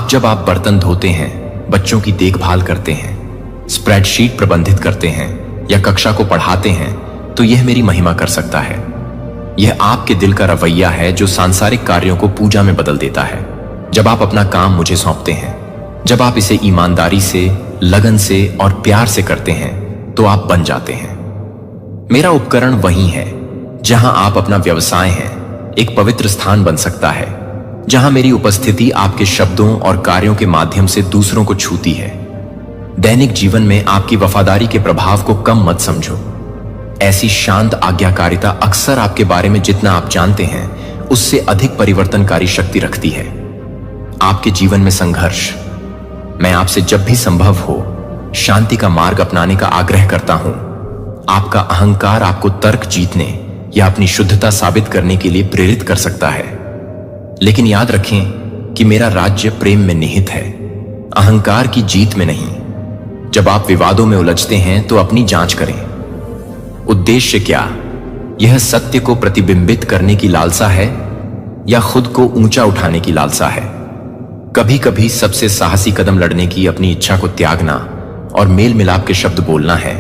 जब आप बर्तन धोते हैं, बच्चों की देखभाल करते हैं, स्प्रेडशीट प्रबंधित करते हैं या कक्षा को पढ़ाते हैं, तो यह मेरी महिमा कर सकता है। यह आपके दिल का रवैया है जो सांसारिक कार्यों को पूजा में बदल देता है। जब आप अपना काम मुझे सौंपते हैं, जब आप इसे ईमानदारी से, लगन से और प्यार से करते हैं, तो आप बन जाते हैं। मेरा उपकरण वही है जहां आप अपना व्यवसाय हैं। एक पवित्र स्थान बन सकता है जहां मेरी उपस्थिति आपके शब्दों और कार्यों के माध्यम से दूसरों को छूती है। दैनिक जीवन में आपकी वफादारी के प्रभाव को कम मत समझो। ऐसी शांत आज्ञाकारिता अक्सर आपके बारे में जितना आप जानते हैं उससे अधिक परिवर्तनकारी शक्ति रखती है। आपके जीवन में संघर्ष, मैं आपसे जब भी संभव हो शांति का मार्ग अपनाने का आग्रह करता हूं। आपका अहंकार आपको तर्क जीतने या अपनी शुद्धता साबित करने के लिए प्रेरित कर सकता है, लेकिन याद रखें कि मेरा राज्य प्रेम में निहित है, अहंकार की जीत में नहीं। जब आप विवादों में उलझते हैं तो अपनी जांच करें। उद्देश्य क्या? यह सत्य को प्रतिबिंबित करने की लालसा है या खुद को ऊंचा उठाने की लालसा है? कभी कभी सबसे साहसी कदम लड़ने की अपनी इच्छा को त्यागना और मेल मिलाप के शब्द बोलना है।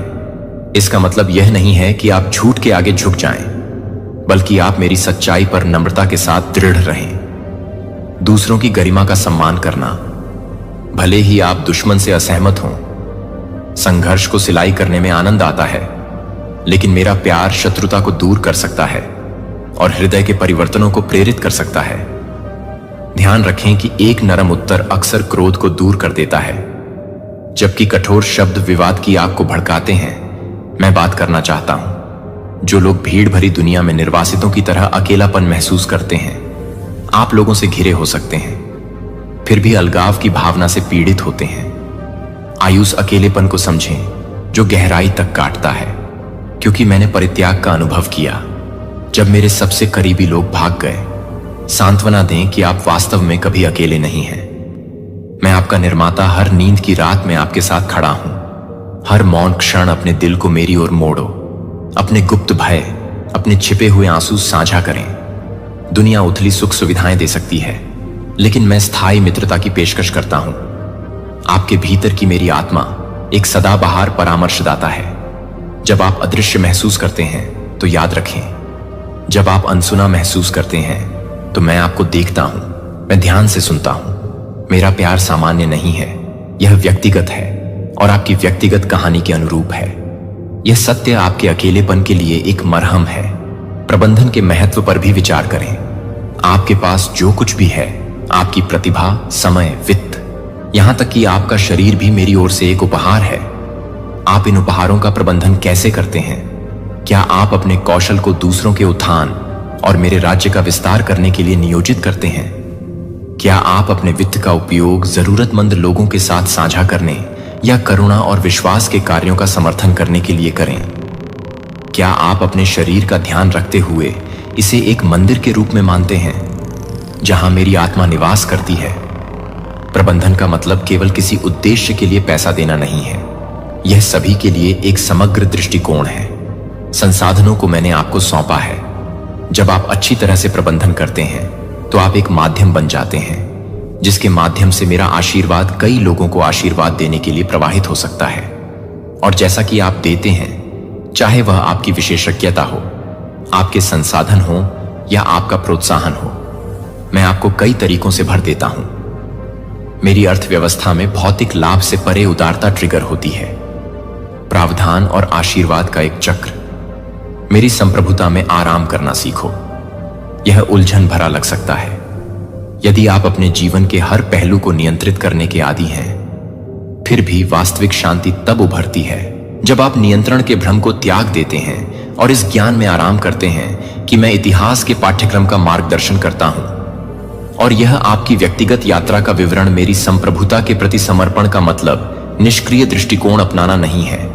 इसका मतलब यह नहीं है कि आप झूठ के आगे झुक जाएं, बल्कि आप मेरी सच्चाई पर नम्रता के साथ दृढ़ रहें। दूसरों की गरिमा का सम्मान करना, भले ही आप दुश्मन से असहमत हों। संघर्ष को सिलाई करने में आनंद आता है, लेकिन मेरा प्यार शत्रुता को दूर कर सकता है और हृदय के परिवर्तनों को प्रेरित कर सकता है। ध्यान रखें कि एक नरम उत्तर अक्सर क्रोध को दूर कर देता है, जबकि कठोर शब्द विवाद की आग को भड़काते हैं। मैं बात करना चाहता हूं जो लोग भीड़ भरी दुनिया में निर्वासितों की तरह अकेलापन महसूस करते हैं। आप लोगों से घिरे हो सकते हैं, फिर भी अलगाव की भावना से पीड़ित होते हैं। आयुष अकेलेपन को समझें जो गहराई तक काटता है, क्योंकि मैंने परित्याग का अनुभव किया जब मेरे सबसे करीबी लोग भाग गए। सांत्वना दें कि आप वास्तव में कभी अकेले नहीं हैं। मैं आपका निर्माता हर नींद की रात में आपके साथ खड़ा हूं। हर मौन क्षण अपने दिल को मेरी ओर मोड़ो। अपने गुप्त भय, अपने छिपे हुए आंसू साझा करें। दुनिया उथली सुख सुविधाएं दे सकती है, लेकिन मैं स्थायी मित्रता की पेशकश करता हूं। आपके भीतर की मेरी आत्मा एक सदाबहार परामर्शदाता है। जब आप अदृश्य महसूस करते हैं तो याद रखें, जब आप अनसुना महसूस करते हैं तो मैं आपको देखता हूं, मैं ध्यान से सुनता हूं। मेरा प्यार सामान्य नहीं है, यह व्यक्तिगत है और आपकी व्यक्तिगत कहानी के अनुरूप है। यह सत्य आपके अकेलेपन के लिए एक मरहम है। प्रबंधन के महत्व पर भी विचार करें। आपके पास जो कुछ भी है, आपकी प्रतिभा, समय, वित्त, यहां तक कि आपका शरीर भी मेरी ओर से एक उपहार है। आप इन उपहारों का प्रबंधन कैसे करते हैं? क्या आप अपने कौशल को दूसरों के उत्थान और मेरे राज्य का विस्तार करने के लिए नियोजित करते हैं? क्या आप अपने वित्त का उपयोग जरूरतमंद लोगों के साथ साझा करने या करुणा और विश्वास के कार्यों का समर्थन करने के लिए करें? क्या आप अपने शरीर का ध्यान रखते हुए इसे एक मंदिर के रूप में मानते हैं जहां मेरी आत्मा निवास करती है? प्रबंधन का मतलब केवल किसी उद्देश्य के लिए पैसा देना नहीं है, यह सभी के लिए एक समग्र दृष्टिकोण है। संसाधनों को मैंने आपको सौंपा है। जब आप अच्छी तरह से प्रबंधन करते हैं तो आप एक माध्यम बन जाते हैं जिसके माध्यम से मेरा आशीर्वाद कई लोगों को आशीर्वाद देने के लिए प्रवाहित हो सकता है। और जैसा कि आप देते हैं, चाहे वह आपकी विशेषज्ञता हो, आपके संसाधन हो या आपका प्रोत्साहन हो, मैं आपको कई तरीकों से भर देता हूं। मेरी अर्थव्यवस्था में भौतिक लाभ से परे उदारता ट्रिगर होती है, प्रावधान और आशीर्वाद का एक चक्र। मेरी संप्रभुता में आराम करना सीखो। यह उलझन भरा लग सकता है यदि आप अपने जीवन के हर पहलू को नियंत्रित करने के आदी हैं। फिर भी वास्तविक शांति तब उभरती है जब आप नियंत्रण के भ्रम को त्याग देते हैं और इस ज्ञान में आराम करते हैं कि मैं इतिहास के पाठ्यक्रम का मार्गदर्शन करता हूं और यह आपकी व्यक्तिगत यात्रा का विवरण। मेरी संप्रभुता के प्रति समर्पण का मतलब निष्क्रिय दृष्टिकोण अपनाना नहीं है।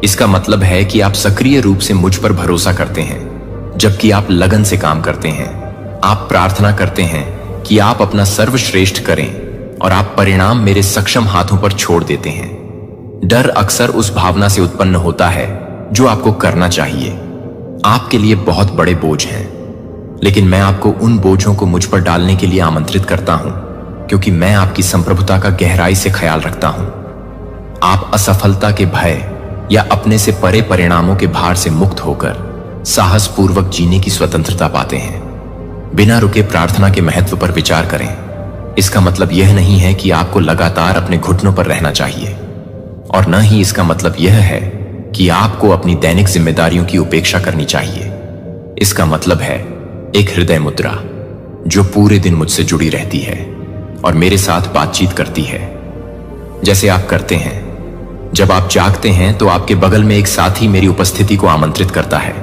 इसका मतलब है कि आप सक्रिय रूप से मुझ पर भरोसा करते हैं, जबकि आप लगन से काम करते हैं। आप प्रार्थना करते हैं कि आप अपना सर्वश्रेष्ठ करें और आप परिणाम मेरे सक्षम हाथों पर छोड़ देते हैं। डर अक्सर उस भावना से उत्पन्न होता है जो आपको करना चाहिए। आपके लिए बहुत बड़े बोझ हैं, लेकिन मैं आपको उन बोझों को मुझ पर डालने के लिए आमंत्रित करता हूं, क्योंकि मैं आपकी संप्रभुता का गहराई से ख्याल रखता हूं। आप असफलता के भय या अपने से परे परिणामों के भार से मुक्त होकर साहसपूर्वक जीने की स्वतंत्रता पाते हैं। बिना रुके प्रार्थना के महत्व पर विचार करें। इसका मतलब यह नहीं है कि आपको लगातार अपने घुटनों पर रहना चाहिए, और न ही इसका मतलब यह है कि आपको अपनी दैनिक जिम्मेदारियों की उपेक्षा करनी चाहिए। इसका मतलब है एक हृदय मुद्रा जो पूरे दिन मुझसे जुड़ी रहती है और मेरे साथ बातचीत करती है, जैसे आप करते हैं। जब आप जागते हैं तो आपके बगल में एक साथी मेरी उपस्थिति को आमंत्रित करता है।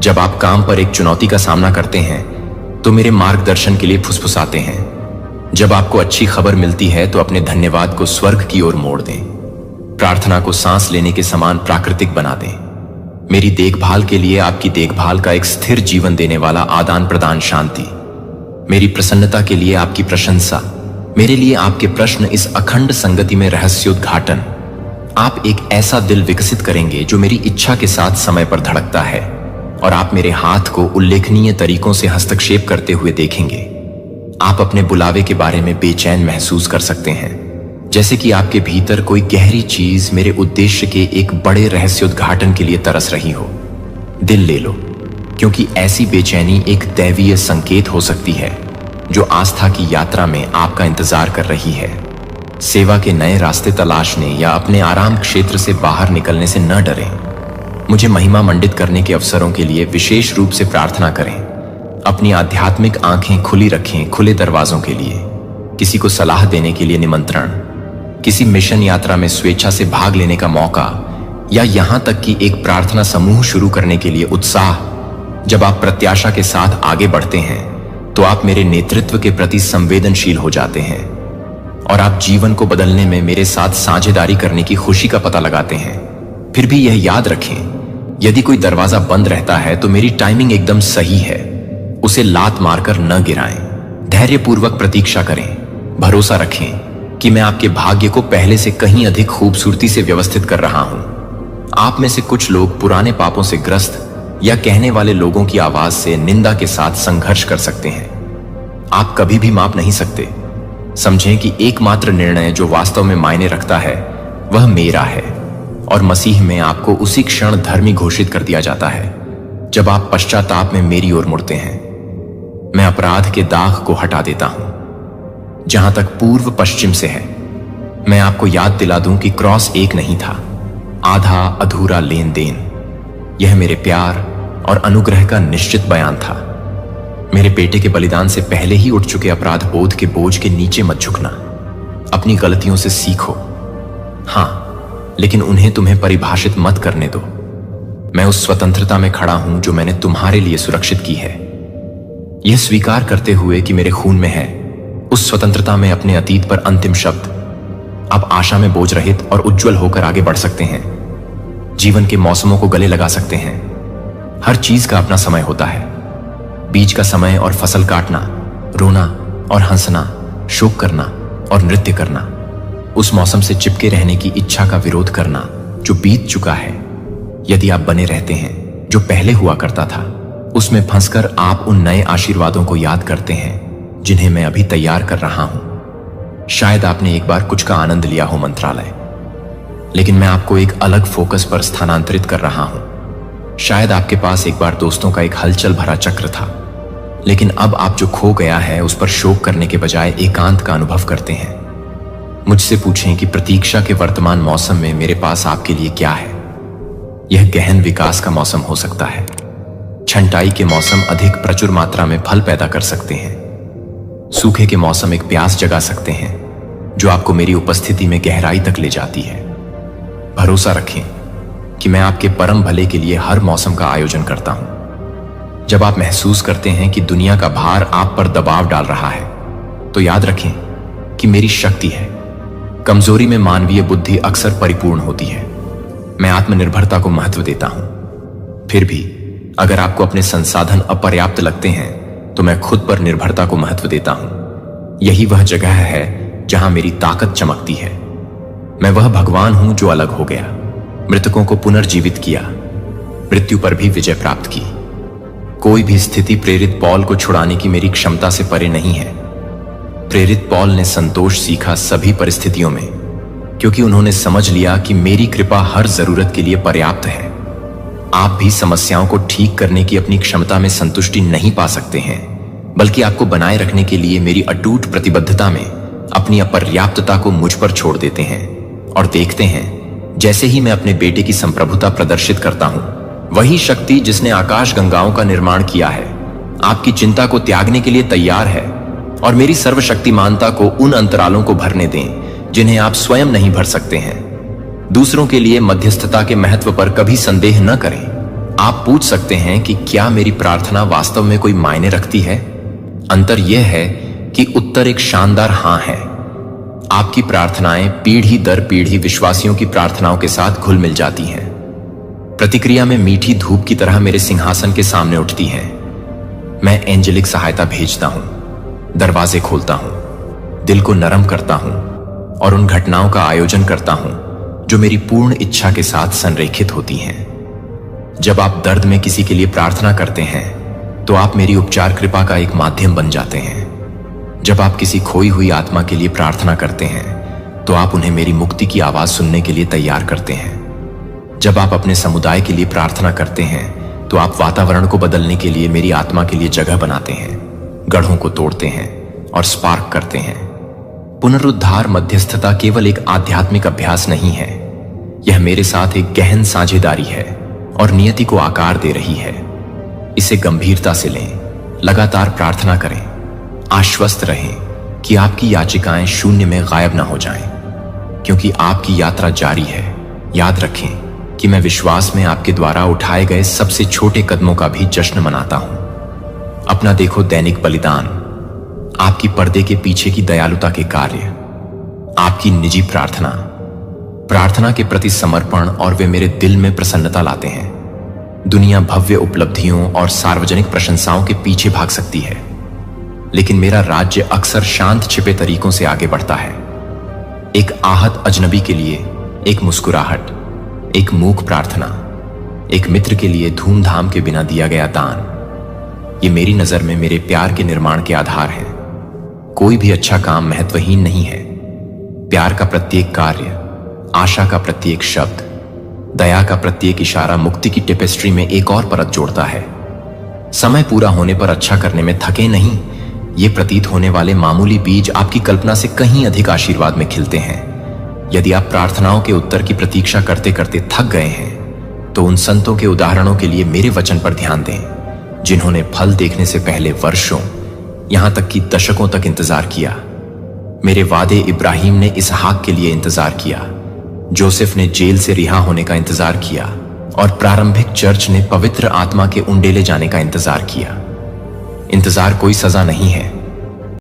जब आप काम पर एक चुनौती का सामना करते हैं तो मेरे मार्गदर्शन के लिए फुसफुसाते हैं। जब आपको अच्छी खबर मिलती है तो अपने धन्यवाद को स्वर्ग की ओर मोड़ दें। प्रार्थना को सांस लेने के समान प्राकृतिक बना दें। मेरी देखभाल के लिए आपकी देखभाल का एक स्थिर जीवन देने वाला आदान प्रदान शांति। मेरी प्रसन्नता के लिए आपकी प्रशंसा, मेरे लिए आपके प्रश्न, इस अखंड संगति में रहस्योद्घाटन। आप एक ऐसा दिल विकसित करेंगे जो मेरी इच्छा के साथ समय पर धड़कता है, और आप मेरे हाथ को उल्लेखनीय तरीकों से हस्तक्षेप करते हुए देखेंगे। आप अपने बुलावे के बारे में बेचैन महसूस कर सकते हैं, जैसे कि आपके भीतर कोई गहरी चीज मेरे उद्देश्य के एक बड़े रहस्योद्घाटन के लिए तरस रही हो। दिल ले लो, क्योंकि ऐसी बेचैनी एक दैवीय संकेत हो सकती है जो आस्था की यात्रा में आपका इंतजार कर रही है। सेवा के नए रास्ते तलाशने या अपने आराम क्षेत्र से बाहर निकलने से न डरें। मुझे महिमा मंडित करने के अवसरों के लिए विशेष रूप से प्रार्थना करें। अपनी आध्यात्मिक आंखें खुली रखें खुले दरवाजों के लिए, किसी को सलाह देने के लिए निमंत्रण, किसी मिशन यात्रा में स्वेच्छा से भाग लेने का मौका, या यहां तक कि एक प्रार्थना समूह शुरू करने के लिए उत्साह। जब आप प्रत्याशा के साथ आगे बढ़ते हैं तो आप मेरे नेतृत्व के प्रति संवेदनशील हो जाते हैं और आप जीवन को बदलने में मेरे साथ साझेदारी करने की खुशी का पता लगाते हैं। फिर भी यह याद रखें, यदि कोई दरवाजा बंद रहता है तो मेरी टाइमिंग एकदम सही है। उसे लात मारकर न गिराएं। धैर्यपूर्वक प्रतीक्षा करें। भरोसा रखें कि मैं आपके भाग्य को पहले से कहीं अधिक खूबसूरती से व्यवस्थित कर रहा हूं। आप में से कुछ लोग पुराने पापों से ग्रस्त या कहने वाले लोगों की आवाज से निंदा के साथ संघर्ष कर सकते हैं। आप कभी भी माप नहीं सकते। समझें कि एकमात्र निर्णय जो वास्तव में मायने रखता है वह मेरा है, और मसीह में आपको उसी क्षण धर्मी घोषित कर दिया जाता है जब आप पश्चाताप में मेरी ओर मुड़ते हैं। मैं अपराध के दाग को हटा देता हूं जहां तक पूर्व पश्चिम से है। मैं आपको याद दिला दूं कि क्रॉस एक नहीं था, आधा अधूरा लेन देन। यह मेरे प्यार और अनुग्रह का निश्चित बयान था। मेरे बेटे के बलिदान से पहले ही उठ चुके अपराध बोध के बोझ के नीचे मत झुकना। अपनी गलतियों से सीखो, हां, लेकिन उन्हें तुम्हें परिभाषित मत करने दो। मैं उस स्वतंत्रता में खड़ा हूं जो मैंने तुम्हारे लिए सुरक्षित की है। यह स्वीकार करते हुए कि मेरे खून में है, उस स्वतंत्रता में अपने अतीत पर अंतिम शब्द। अब आशा में बोझ रहित और उज्जवल होकर आगे बढ़ सकते हैं। जीवन के मौसमों को गले लगा सकते हैं। हर चीज का अपना समय होता है। बीज का समय और फसल काटना, रोना और हंसना, शोक करना और नृत्य करना, उस मौसम से चिपके रहने की इच्छा का विरोध करना जो बीत चुका है। यदि आप बने रहते हैं जो पहले हुआ करता था, उसमें फंसकर आप उन नए आशीर्वादों को याद करते हैं जिन्हें मैं अभी तैयार कर रहा हूं। शायद आपने एक बार कुछ का आनंद लिया हो मंत्रालय, लेकिन मैं आपको एक अलग फोकस पर स्थानांतरित कर रहा हूं। शायद आपके पास एक बार दोस्तों का एक हलचल भरा चक्र था, लेकिन अब आप जो खो गया है उस पर शोक करने के बजाय एकांत का अनुभव करते हैं। मुझसे पूछें कि प्रतीक्षा के वर्तमान मौसम में मेरे पास आपके लिए क्या है। यह गहन विकास का मौसम हो सकता है। छंटाई के मौसम अधिक प्रचुर मात्रा में फल पैदा कर सकते हैं। सूखे के मौसम एक प्यास जगा सकते हैं जो आपको मेरी उपस्थिति में गहराई तक ले जाती है। भरोसा रखें कि मैं आपके परम भले के लिए हर मौसम का आयोजन करता हूं। जब आप महसूस करते हैं कि दुनिया का भार आप पर दबाव डाल रहा है, तो याद रखें कि मेरी शक्ति है। कमजोरी में मानवीय बुद्धि अक्सर परिपूर्ण होती है। मैं आत्मनिर्भरता को महत्व देता हूं। फिर भी अगर आपको अपने संसाधन अपर्याप्त लगते हैं, तो मैं खुद पर निर्भरता को महत्व देता हूं। यही वह जगह है जहां मेरी ताकत चमकती है। मैं वह भगवान हूं जो अलग हो गया, मृतकों को पुनर्जीवित किया, मृत्यु पर भी विजय प्राप्त की। कोई भी स्थिति प्रेरित पॉल को छुड़ाने की मेरी क्षमता से परे नहीं है। प्रेरित पॉल ने संतोष सीखा सभी परिस्थितियों में, क्योंकि उन्होंने समझ लिया कि मेरी कृपा हर जरूरत के लिए पर्याप्त है। आप भी समस्याओं को ठीक करने की अपनी क्षमता में संतुष्टि नहीं पा सकते हैं, बल्कि आपको बनाए रखने के लिए मेरी अटूट प्रतिबद्धता में अपनी अपर्याप्तता को मुझ पर छोड़ देते हैं और देखते हैं जैसे ही मैं अपने बेटे की संप्रभुता प्रदर्शित करता हूं, वही शक्ति जिसने आकाश गंगाओं का निर्माण किया है आपकी चिंता को त्यागने के लिए तैयार है और मेरी सर्वशक्तिमानता को उन अंतरालों को भरने दें जिन्हें आप स्वयं नहीं भर सकते हैं। दूसरों के लिए मध्यस्थता के महत्व पर कभी संदेह न करें। आप पूछ सकते हैं कि क्या मेरी प्रार्थना वास्तव में कोई मायने रखती है? अंतर यह है कि उत्तर एक शानदार हां है। आपकी प्रार्थनाएं पीढ़ी दर पीढ़ी विश्वासियों की प्रार्थनाओं के साथ घुल मिल जाती हैं। प्रतिक्रिया में मीठी धूप की तरह मेरे सिंहासन के सामने उठती हैं। मैं एंजेलिक सहायता भेजता हूं, दरवाजे खोलता हूं, दिल को नरम करता हूं और उन घटनाओं का आयोजन करता हूं जो मेरी पूर्ण इच्छा के साथ संरेखित होती हैं। जब आप दर्द में किसी के लिए प्रार्थना करते हैं, तो आप मेरी उपचार कृपा का एक माध्यम बन जाते हैं। जब आप किसी खोई हुई आत्मा के लिए प्रार्थना करते हैं, तो आप उन्हें मेरी मुक्ति की आवाज सुनने के लिए तैयार करते हैं। जब आप अपने समुदाय के लिए प्रार्थना करते हैं, तो आप वातावरण को बदलने के लिए मेरी आत्मा के लिए जगह बनाते हैं, गढ़ों को तोड़ते हैं और स्पार्क करते हैं। पुनरुद्धार मध्यस्थता केवल एक आध्यात्मिक अभ्यास नहीं है, यह मेरे साथ एक गहन साझेदारी है और नियति को आकार दे रही है। इसे गंभीरता से लें, लगातार प्रार्थना करें, आश्वस्त रहें कि आपकी याचिकाएं शून्य में गायब ना हो जाएं, क्योंकि आपकी यात्रा जारी है। याद रखें कि मैं विश्वास में आपके द्वारा उठाए गए सबसे छोटे कदमों का भी जश्न मनाता हूं। अपना देखो दैनिक बलिदान, आपकी पर्दे के पीछे की दयालुता के कार्य, आपकी निजी प्रार्थना के प्रति समर्पण, और वे मेरे दिल में प्रसन्नता लाते हैं। दुनिया भव्य उपलब्धियों और सार्वजनिक प्रशंसाओं के पीछे भाग सकती है, लेकिन मेरा राज्य अक्सर शांत छिपे तरीकों से आगे बढ़ता है। एक आहत अजनबी के लिए एक मुस्कुराहट, एक मूक प्रार्थना, एक मित्र के लिए धूमधाम के बिना दिया गया दान, ये मेरी नजर में मेरे प्यार के निर्माण के आधार हैं। कोई भी अच्छा काम महत्वहीन नहीं है। प्यार का प्रत्येक कार्य, आशा का प्रत्येक शब्द, दया का प्रत्येक इशारा मुक्ति की टेपेस्ट्री में एक और परत जोड़ता है। समय पूरा होने पर अच्छा करने में थके नहीं। ये प्रतीत होने वाले मामूली बीज आपकी कल्पना से कहीं अधिक आशीर्वाद में खिलते हैं। यदि आप प्रार्थनाओं के उत्तर की प्रतीक्षा करते करते थक गए हैं, तो उन संतों के उदाहरणों के लिए मेरे वचन पर ध्यान दें जिन्होंने फल देखने से पहले वर्षों, यहां तक कि दशकों तक इंतजार किया। मेरे वादे इब्राहिम ने इसहाक के लिए इंतजार किया, जोसेफ ने जेल से रिहा होने का इंतजार किया और प्रारंभिक चर्च ने पवित्र आत्मा के उंडेले जाने का इंतजार किया। इंतजार कोई सजा नहीं है,